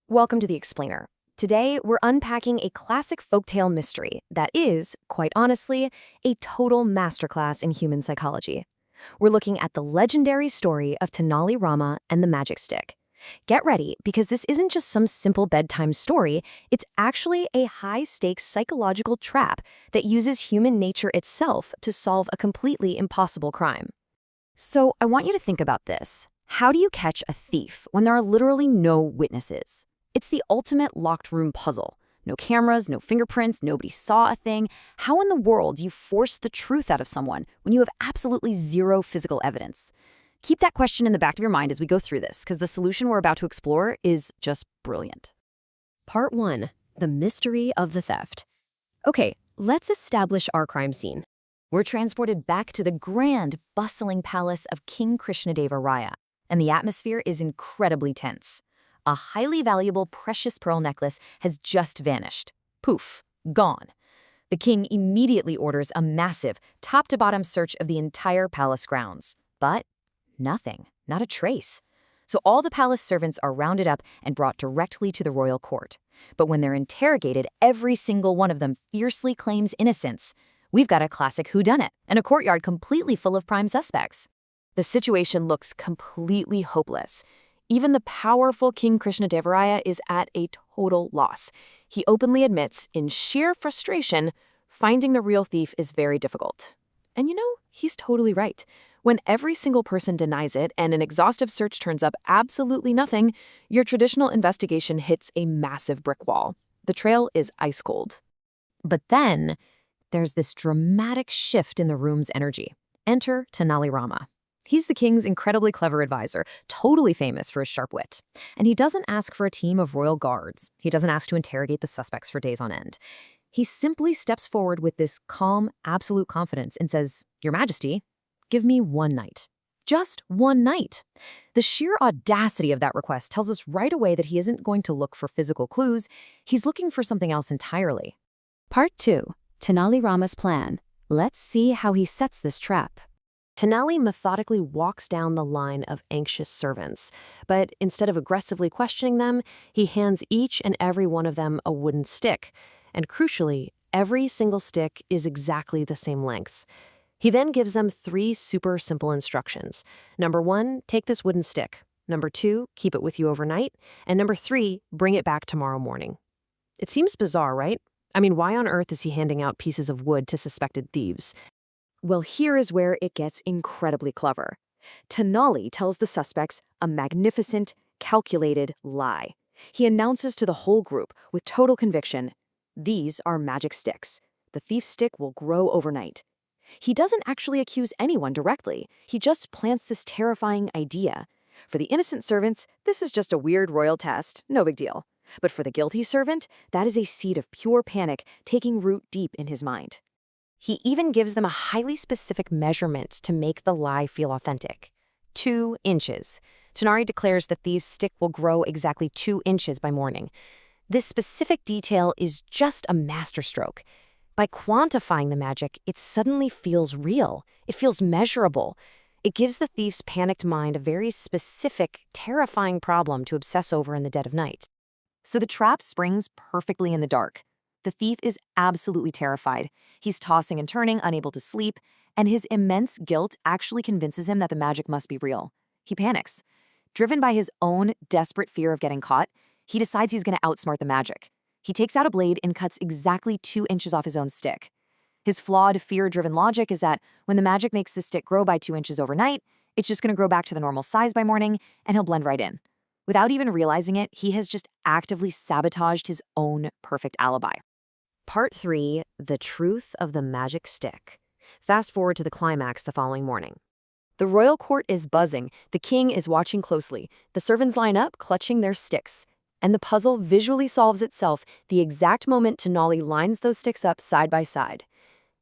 Welcome to The Explainer. Today, we're unpacking a classic folktale mystery that is, quite honestly, a total masterclass in human psychology. We're looking at the legendary story of Tenali Rama and the magic stick. Get ready, because this isn't just some simple bedtime story, it's actually a high-stakes psychological trap that uses human nature itself to solve a completely impossible crime. So, I want you to think about this. How do you catch a thief when there are literally no witnesses? It's the ultimate locked room puzzle. No cameras, no fingerprints, nobody saw a thing. How in the world do you force the truth out of someone when you have absolutely zero physical evidence? Keep that question in the back of your mind as we go through this, because the solution we're about to explore is just brilliant. Part 1. The Mystery of the Theft. Okay, let's establish our crime scene. We're transported back to the grand, bustling palace of King Krishnadeva Raya, and the atmosphere is incredibly tense. A highly valuable precious pearl necklace has just vanished. Poof, gone. The king immediately orders a massive, top-to-bottom search of the entire palace grounds. But nothing, not a trace. So all the palace servants are rounded up and brought directly to the royal court. But when they're interrogated, every single one of them fiercely claims innocence. We've got a classic whodunit and a courtyard completely full of prime suspects. The situation looks completely hopeless. Even the powerful King Krishnadeva is at a total loss. He openly admits, in sheer frustration, finding the real thief is very difficult. And he's totally right. When every single person denies it and an exhaustive search turns up absolutely nothing, your traditional investigation hits a massive brick wall. The trail is ice cold. But then, there's this dramatic shift in the room's energy. Enter Tenali Rama. He's the king's incredibly clever advisor, totally famous for his sharp wit. And he doesn't ask for a team of royal guards. He doesn't ask to interrogate the suspects for days on end. He simply steps forward with this calm, absolute confidence and says, "Your Majesty, give me one night." Just one night. The sheer audacity of that request tells us right away that he isn't going to look for physical clues. He's looking for something else entirely. Part 2. Tenali Rama's plan. Let's see how he sets this trap. Tenali methodically walks down the line of anxious servants, but instead of aggressively questioning them, he hands each and every one of them a wooden stick. And crucially, every single stick is exactly the same length. He then gives them 3 super simple instructions. Number 1, take this wooden stick. Number 2, keep it with you overnight. And number 3, bring it back tomorrow morning. It seems bizarre, right? I mean, why on earth is he handing out pieces of wood to suspected thieves? Well, here is where it gets incredibly clever. Tenali tells the suspects a magnificent, calculated lie. He announces to the whole group with total conviction, "These are magic sticks. The thief's stick will grow overnight." He doesn't actually accuse anyone directly. He just plants this terrifying idea. For the innocent servants, this is just a weird royal test, no big deal. But for the guilty servant, that is a seed of pure panic taking root deep in his mind. He even gives them a highly specific measurement to make the lie feel authentic. 2 inches. Tenali declares the thief's stick will grow exactly 2 inches by morning. This specific detail is just a masterstroke. By quantifying the magic, it suddenly feels real. It feels measurable. It gives the thief's panicked mind a very specific, terrifying problem to obsess over in the dead of night. So the trap springs perfectly in the dark. The thief is absolutely terrified. He's tossing and turning, unable to sleep, and his immense guilt actually convinces him that the magic must be real. He panics. Driven by his own desperate fear of getting caught, he decides he's going to outsmart the magic. He takes out a blade and cuts exactly 2 inches off his own stick. His flawed, fear-driven logic is that when the magic makes the stick grow by 2 inches overnight, it's just going to grow back to the normal size by morning, and he'll blend right in. Without even realizing it, he has just actively sabotaged his own perfect alibi. Part 3. The Truth of the Magic Stick. Fast forward to the climax the following morning. The royal court is buzzing. The king is watching closely. The servants line up, clutching their sticks. And the puzzle visually solves itself the exact moment Tenali lines those sticks up side by side.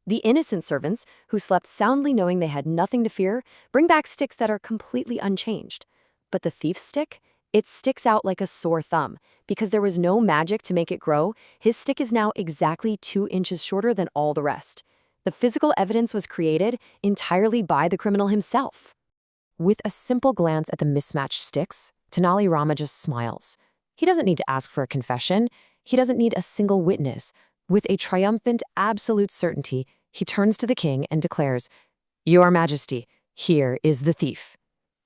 The innocent servants, who slept soundly knowing they had nothing to fear, bring back sticks that are completely unchanged. But the thief's stick? It sticks out like a sore thumb. Because there was no magic to make it grow, his stick is now exactly 2 inches shorter than all the rest. The physical evidence was created entirely by the criminal himself. With a simple glance at the mismatched sticks, Tenali Rama just smiles. He doesn't need to ask for a confession. He doesn't need a single witness. With a triumphant, absolute certainty, he turns to the king and declares, "Your Majesty, here is the thief."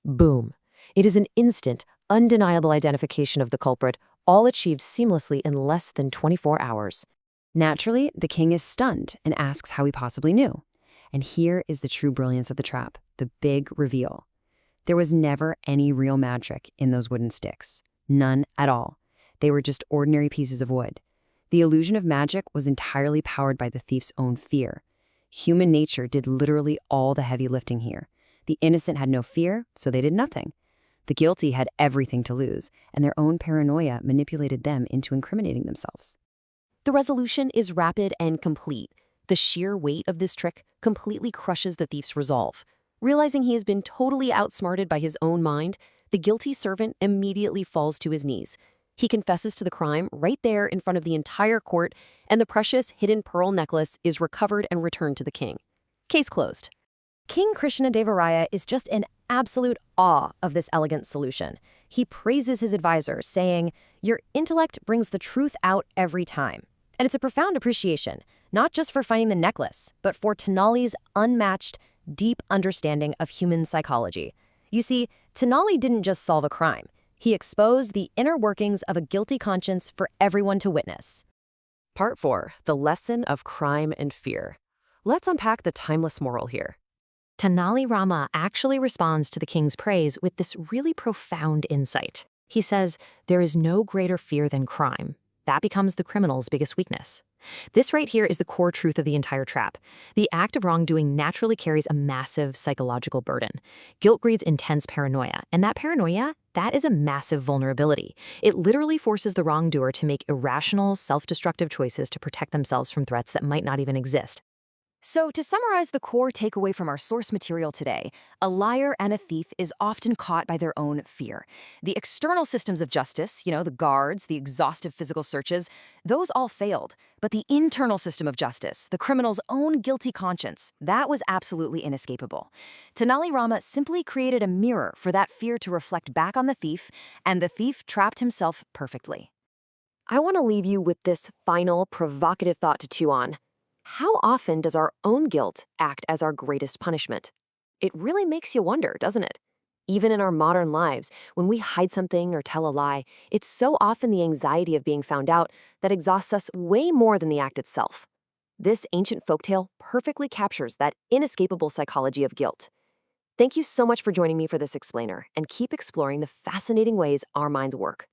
Boom. It is an instant, undeniable identification of the culprit, all achieved seamlessly in less than 24 hours. Naturally, the king is stunned and asks how he possibly knew. And here is the true brilliance of the trap, the big reveal. There was never any real magic in those wooden sticks. None at all. They were just ordinary pieces of wood. The illusion of magic was entirely powered by the thief's own fear. Human nature did literally all the heavy lifting here. The innocent had no fear, so they did nothing. The guilty had everything to lose, and their own paranoia manipulated them into incriminating themselves. The resolution is rapid and complete. The sheer weight of this trick completely crushes the thief's resolve. Realizing he has been totally outsmarted by his own mind, the guilty servant immediately falls to his knees. He confesses to the crime right there in front of the entire court, and the precious hidden pearl necklace is recovered and returned to the king. Case closed. King Krishnadevaraya is just in absolute awe of this elegant solution. He praises his advisor, saying, "Your intellect brings the truth out every time." And it's a profound appreciation, not just for finding the necklace, but for Tenali's unmatched, deep understanding of human psychology. You see, Tenali didn't just solve a crime. He exposed the inner workings of a guilty conscience for everyone to witness. Part 4. The Lesson of Crime and Fear. Let's unpack the timeless moral here. Tenali Rama actually responds to the king's praise with this really profound insight. He says, "There is no greater fear than crime. That becomes the criminal's biggest weakness." This right here is the core truth of the entire trap. The act of wrongdoing naturally carries a massive psychological burden. Guilt breeds intense paranoia, and that paranoia, that is a massive vulnerability. It literally forces the wrongdoer to make irrational, self-destructive choices to protect themselves from threats that might not even exist. So, to summarize the core takeaway from our source material today, a liar and a thief is often caught by their own fear. The external systems of justice, the guards, the exhaustive physical searches, those all failed. But the internal system of justice, the criminal's own guilty conscience, that was absolutely inescapable. Tenali Rama simply created a mirror for that fear to reflect back on the thief, and the thief trapped himself perfectly. I want to leave you with this final, provocative thought to chew on. How often does our own guilt act as our greatest punishment? It really makes you wonder, doesn't it? Even in our modern lives, when we hide something or tell a lie, it's so often the anxiety of being found out that exhausts us way more than the act itself. This ancient folktale perfectly captures that inescapable psychology of guilt. Thank you so much for joining me for this explainer, and keep exploring the fascinating ways our minds work.